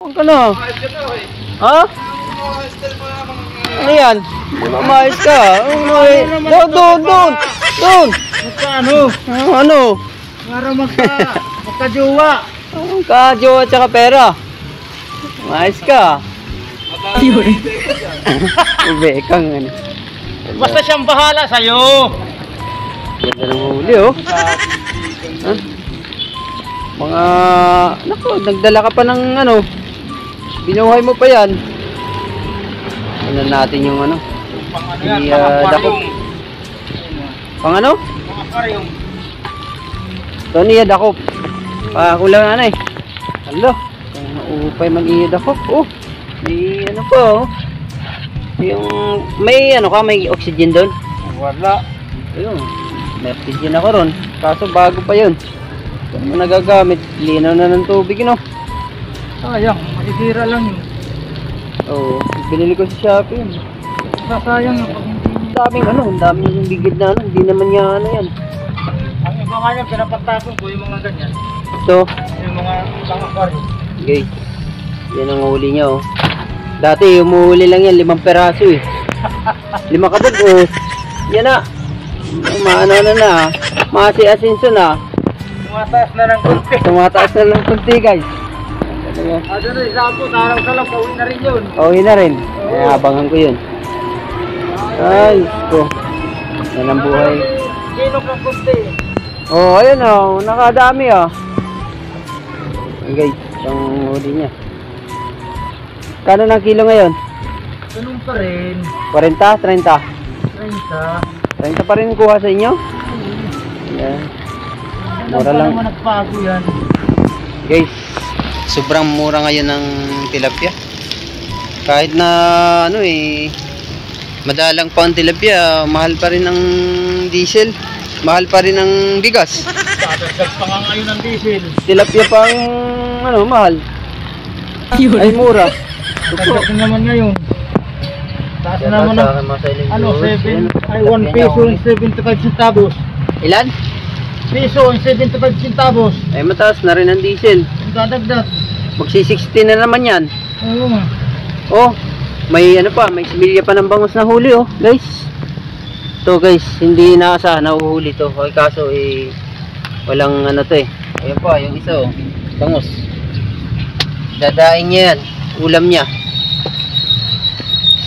Huwag ka na. Ha? Ano yan? Di ba maayos ka? Doon! Magkano? Ano? Para magkajowa. Ka-jowa at saka pera. Maayos ka. Yun. Bekang ano. Basta siyang bahala sa'yo. Ganda ng huli oh. Ha? Mga... Naku, nagdala ka pa ng ano. Binuhay mo pa yan. Ano natin yung ano. Pang ano yan, Dakop. Pang ano? Pang aquarium. Tony, dakop. Kulang na eh. Hello. Kung maupay mag-iya dakop. Oh. May ano po oh. Yung may ano ka, may oxygen doon? Wala. Ayun. May oxygen ako ron. Kaso bago pa yun. Kung ano nagagamit, linaw na ng tubig no. Sayang, masisira lang yun. Oo. Binili ko sa Shopee yun. Sayang yung pag hindi. Daming ano, daming yung bigid na ano. Hindi naman niya ano yan. Ang iba nga yan, pinapagtapon ko yung mga ganyan. So, Yung mga pang aquarium. guys. Yan ang huli niya oh. Dati umuhuli lang yan 5 peraso eh. 5 kabog oh. Yan na. Maano na. Masi-asinso na. Tumataas na ng konti. Tumataas na lang kunti guys. Ano na, isang araw ka lang, pauwi na rin yun. Pauwi na rin. Kaya abangan ko yun. Ay, ko. Yan ang buhay. Sinok ng konti. Oh, ayun oh. Nakadami oh. Guys, ang huli niya. Kano ng kilo ngayon? Ganun pa rin. 40? 30? 30. 30 pa rin kuha sa inyo? Yan. Mura lang. Naman nagpago yan. Guys, sobrang mura ngayon ng tilapia. Kahit na ano eh, madalang pa ang tilapia, mahal pa rin ang diesel. Mahal pa rin ang bigas. Dadagdag pa nga ngayon ng diesel. Tilapia pa ang ano, mahal. Ay mura. Dagdag naman ngayon. Taas naman ng ano, 7, ay 1 peso and 75 centavos. Ilan? Peso and 75 centavos. Ay mataas na rin ang diesel. Ang dadagdag. Magsi-60 na naman yan. Oo nga. Oh, may ano pa, may similya pa ng bangus na huli oh, guys. To guys, hindi naasahan na uhuli to. Okay, kaso eh walang ano to eh. Ayun pa, yung isa oh, bangus. Dadaing niya yan, ulam niya.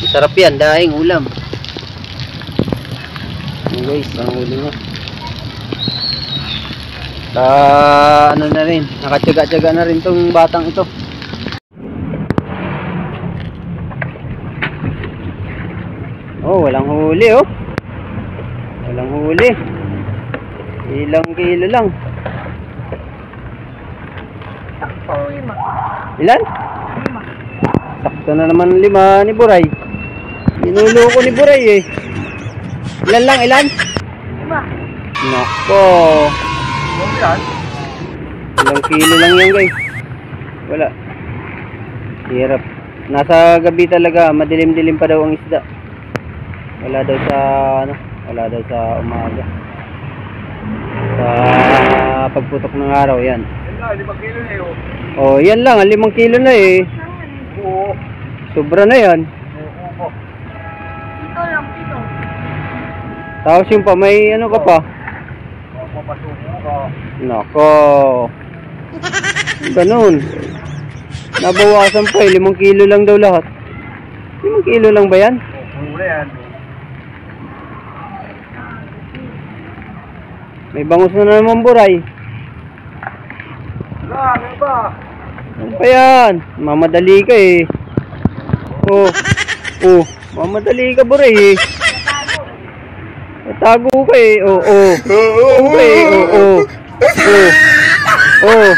Sarap yan, daing ulam. Ayun guys, ang huli niya. Ano na rin, nakatyaga-tyaga na rin tong batang ito. Oh, walang huli oh. Walang huli. Ilang kilo lang. Ilan? 5. Sakto na naman 5 ni Buray. Binuloko ni Buray eh. Ilan lang, ilan? 5. Nako. Ilang kilo lang yan guys. Wala. Hirap. Nasa gabi talaga, madilim-dilim pa daw ang isda. Wala daw sa ano, wala daw sa umaga. Sa pagputok ng araw yan. 5 kilo na yun. Oh, yan lang, 5 kilo na eh. Oo. Sobra na yan. Oo. Ito lang, ito. Tapos yung pa, may ano ka pa? Papasuko ka. Nako. Ganun. Nabawasan pa eh, 5 kilo lang daw lahat. 5 kilo lang ba yan? Oo, yan. May bangus na naman Buray. Ano ba? Ano pa yan? Mamadali ka eh. Oh. Oh. Mamadali ka Buray eh. Tago ka eh. Oh. Oh. Okay. Oh. Oh. Oh. Oh.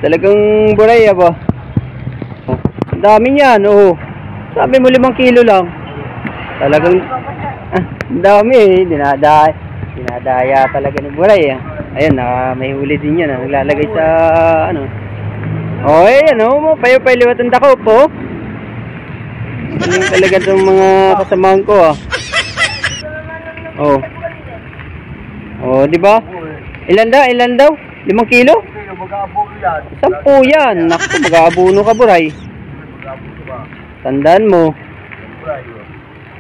Talagang Buray ba? Oh. Ang dami niyan. Oh. Sabi mo 5 kilo lang. Talagang ang dami eh. Dinadaya talaga ni Buray eh. Ayun, may huli din yan. Naglalagay sa ano. Oh, ayan oh. Payo-payo-liwat ang dako po. Galing talaga itong mga kasamahan ko ah. Oh. Oh, di ba? Ilan daw? 5 kilo? Mag-aabuno yan. 10 yan. Naku, mag-aabuno ka, Buray. Mag-aabuno ba? Tandaan mo.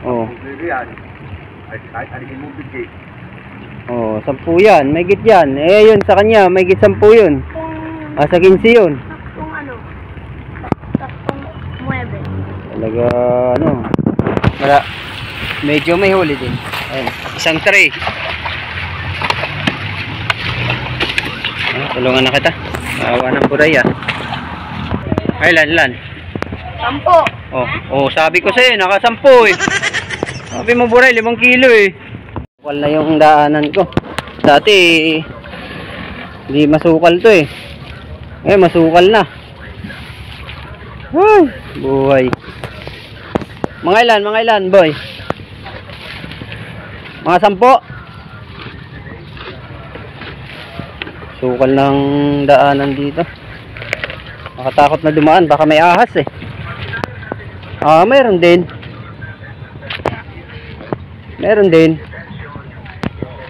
Oh. Yan. Kahit anigin mo bigay. Oh, 10 yan. May git yan. Eh, yun sa kanya, may git 10 yun. Ah, sa 15 yun. Saktong ano? Saktong 9. Talaga, ano. Medyo may huli din. Ayan. Isang tray. Ah, tulungan na kita. Awa ng Buray, ah. Ay, lan. 10. Oh, sabi ko sa'yo, naka-10 eh. Sabi mo, Buray, 5 kilo eh. Sukal na yung daanan ko. Dati, hindi masukal to eh. Eh, masukal na. Ay, buhay. Mga ilan, boy? Mga 10? Sukal ng daanan dito. Nakatakot na dumaan, baka may ahas eh. Ah, mayroon din.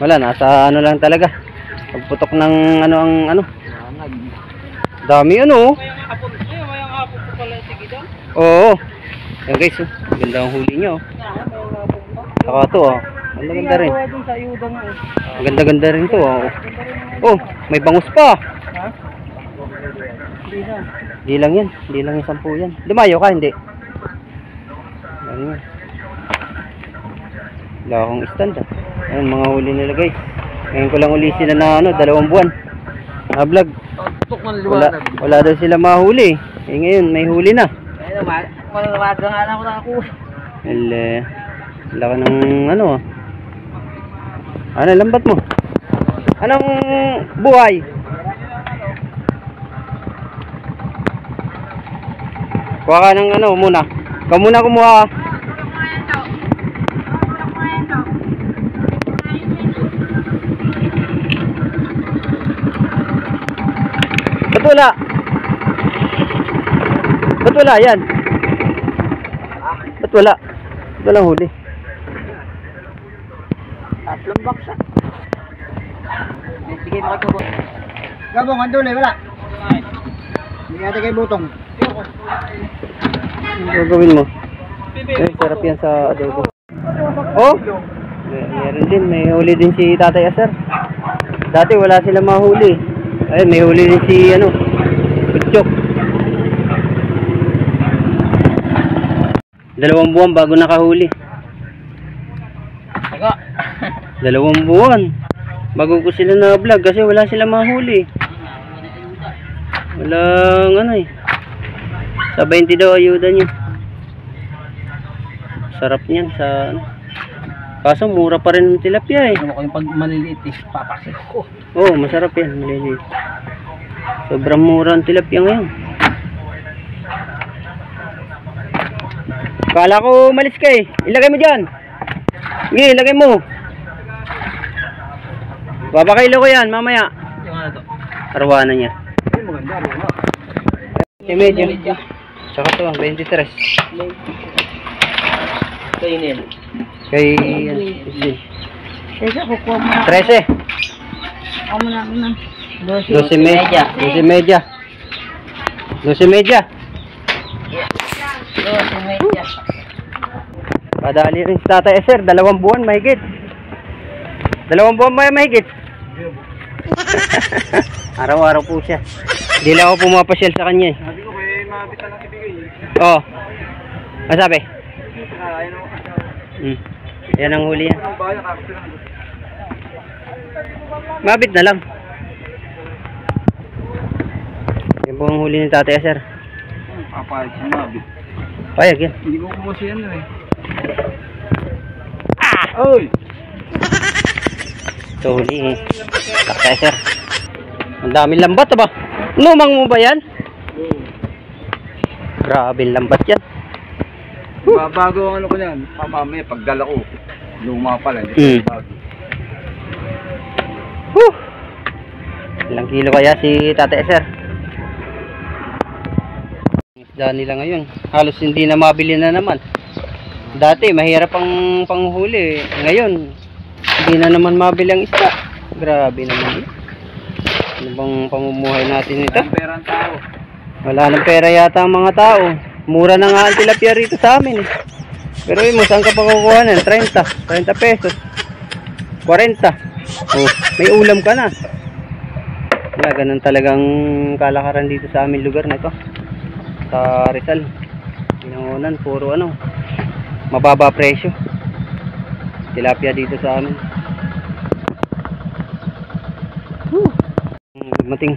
Wala, nasa ano lang talaga. Pagputok ng ano. Dami ano. Oo. Yan guys, oh. Ganda ang huli nyo. Saka to, oh. Ang ganda rin. Ang ganda rin to, oh. Oh, may bangus pa. Di lang yan. Di lang yung 10 yan. Lumayo ka, hindi. Ayun. Wala akong stand, ah. Ayun, mga huli nila guys. Ngayon ko lang uli sila na 2 buwan. Na vlog. Wala daw sila mahuli. Eh ngayon, may huli na. Malawada nga lang ako. Wala ka ng ano, ah. Ano, lambat mo? Anong buhay? Kuha ka ng ano muna. Ikaw muna kumuha. Ba't wala? Ba't wala yan? Ba't wala? Walang huli. 3 box ah. Bigay mo kay Butong. Gabong, andun eh, wala. Bigay natin kay Butong. Ano gagawin mo? Ay, sarap yan sa adobo. Oh! Meron din, may huli din si Tatay Aser. Dati wala sila mahuli. Ay, may huli din si Kutsyok. 2 buwan bago nakahuli. 2 buwan bago ko sila na vlog kasi wala sila mahuli. Walang ano eh. Sa 20 daw ayuda nyo. Sarap niyan sa ano. Kaso mura pa rin ng tilapia eh. Ano ko yung pag maliliit is papasik ko. Oo, masarap yan. Maliliit. Sobrang mura ang tilapia ngayon. Kala ko malis ka eh. Ilagay mo dyan. Sige, ilagay mo. Papakailo ko yan mamaya. Yung ano to? Arwana niya. Ay, maganda. Ano? Eh, medyo. Saka to, 23. Kay Nel. Kay, Kasi kukuha mo na. 13. Kukuha mo na ng 12 media. 12 media. 12 media. 12 media. Padali rin si Tatay Eser, 2 buwan mahigit. 2 buwan ba mahigit? Araw-araw po siya. Hindi lang ako pumapasyal sa kanya eh. Sabi ko kay mabita lang ibigay. Oo. Ano sabi? Ayun ako. Yan ang huli yan. Ang bayan ako lang. Mabit na lang. Yan po ang huli ni Tatay Eser. Papayag siya mabit. Payag yan. Hindi ko kumuha yan eh. Oy! Ito huli eh. Tatay Eser. Ang daming lambat ba? Lumang mo ba yan? Grabe lambat yan. Bago ang ano ko yan. Mamaya pagdala ko. Luma pala. Bago. Ilang kilo kaya si Tatay Eser? Isda nila ngayon. Halos hindi na mabili na naman. Dati mahirap ang panghuli. Ngayon hindi na naman mabili ang isda. Grabe naman. Ano bang pamumuhay natin nito? Pera ang tao. Wala nang pera yata ang mga tao. Mura na nga ang tilapia rito sa amin eh. Pero mo, saan ka pa kukuha nun? 30 pesos. 40. Oh, may ulam ka na. Wala, ganun talagang kalakaran dito sa aming lugar na ito. Sa Rizal. Pinangunan, puro ano, mababa presyo. Tilapia dito sa amin. Mating.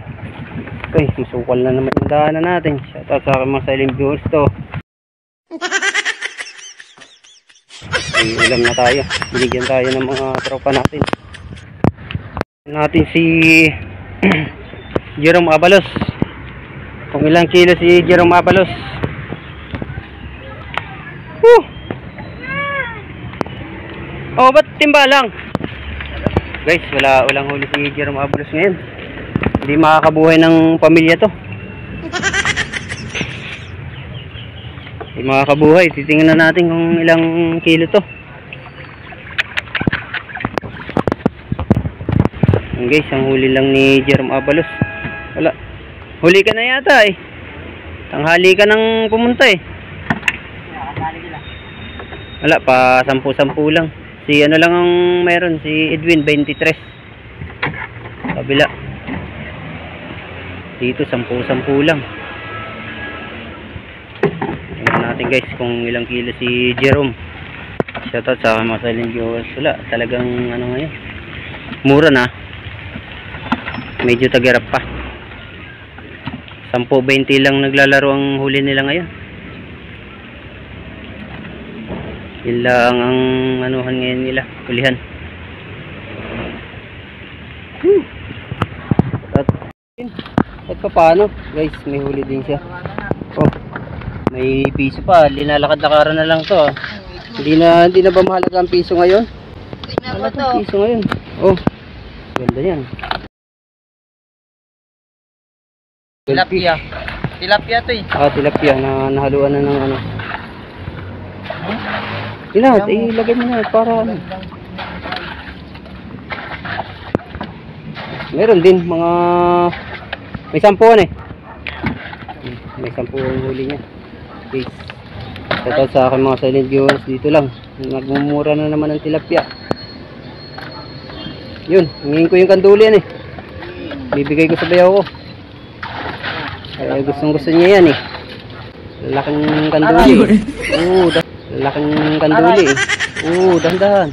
Okay, masukal na naman yung daanan natin. Shoutout sa aking mga silent viewers to. Ay, ulam na tayo. Binigyan tayo ng mga tropa natin. Natin si Jerome Abalos. Kung ilang kilo si Jerome Abalos. Oh, ba't timba lang? Guys, walang huli si Jerome Abalos ngayon. Hindi makakabuhay ng pamilya to. Hindi makakabuhay. Titingnan na natin kung ilang kilo to. Yan guys, ang huli lang ni Jerome Abalos. Wala. Huli ka na yata eh. Tanghali ka nang pumunta eh. Wala, pa 10 lang. Si ano lang ang meron, si Edwin 23. Kabila. Dito 10 lang. Tingnan natin guys kung ilang kilo si Jerome. Shoutout sa mga silent viewers. Wala, talagang ano ngayon. Mura na. Medyo tagarap pa. 10-20 lang naglalaro ang huli nila ngayon. Ilang ang anuhan ngayon nila, kulihan. At paano guys, may huli din siya. Oh, may piso pa, linalakad-lakaran na lang to ah. Hindi na ba mahalaga ang piso ngayon? Mahalaga ang piso ngayon. Oh, ganda yan. Tilapia. Tilapia to eh. Ah, tilapia na nahaluan na ng ano. Lahat, ilagay mo na para ano. Meron din mga may 10 eh. May 10 ang huli niya. Guys. Shoutout sa aking mga silent viewers dito lang. Nagmumura na naman ng tilapia. Yun, hingin ko yung kandulian eh. Bibigay ko sa bayaw ko. Kaya gustong-gusto niya yan eh. Lalaking kanduli. Oo, lalaking kanduli eh. Oo, dahan-dahan.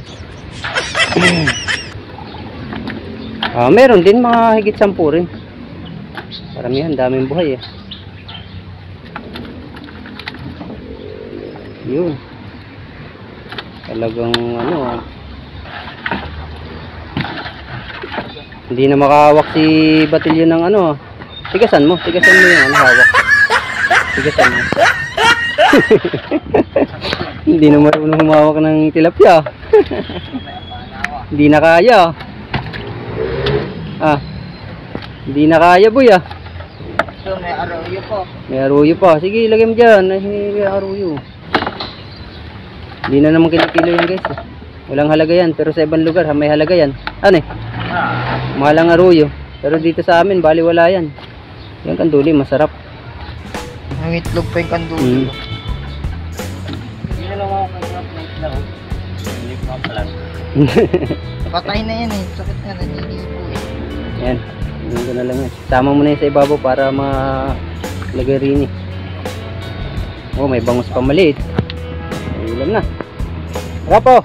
Meron din mga higit 10 rin. Paramihan, daming buhay eh. Yun. Talagang ano. Hindi na makahawak si batilyon ng ano. Tigasan mo yung ano hawak. Tigasan mo. Hindi na marunong humawak ng tilapia. Hindi na kaya. Hindi na kaya boy ah. So may arroyo po. May arroyo pa. Sige, ilagay mo dyan. May arroyo. Hindi na naman kinikilo yan guys. Walang halaga yan. Pero sa ibang lugar may halaga yan. Ano eh? Mahal ang arroyo. Pero dito sa amin bali wala yan. Yung kanduli masarap. Ang itlog pa yung kanduli. Hindi na lang ako kanyang plate lang. Hindi ko mapalag. Patay na yan eh. Sakit nga, nanilipo eh. Yan. Hindi ko na lang yan. Sama mo na yun sa ibabaw para malagay rin eh. Oh, may bangus pa maliit. Ulam na. Rapo!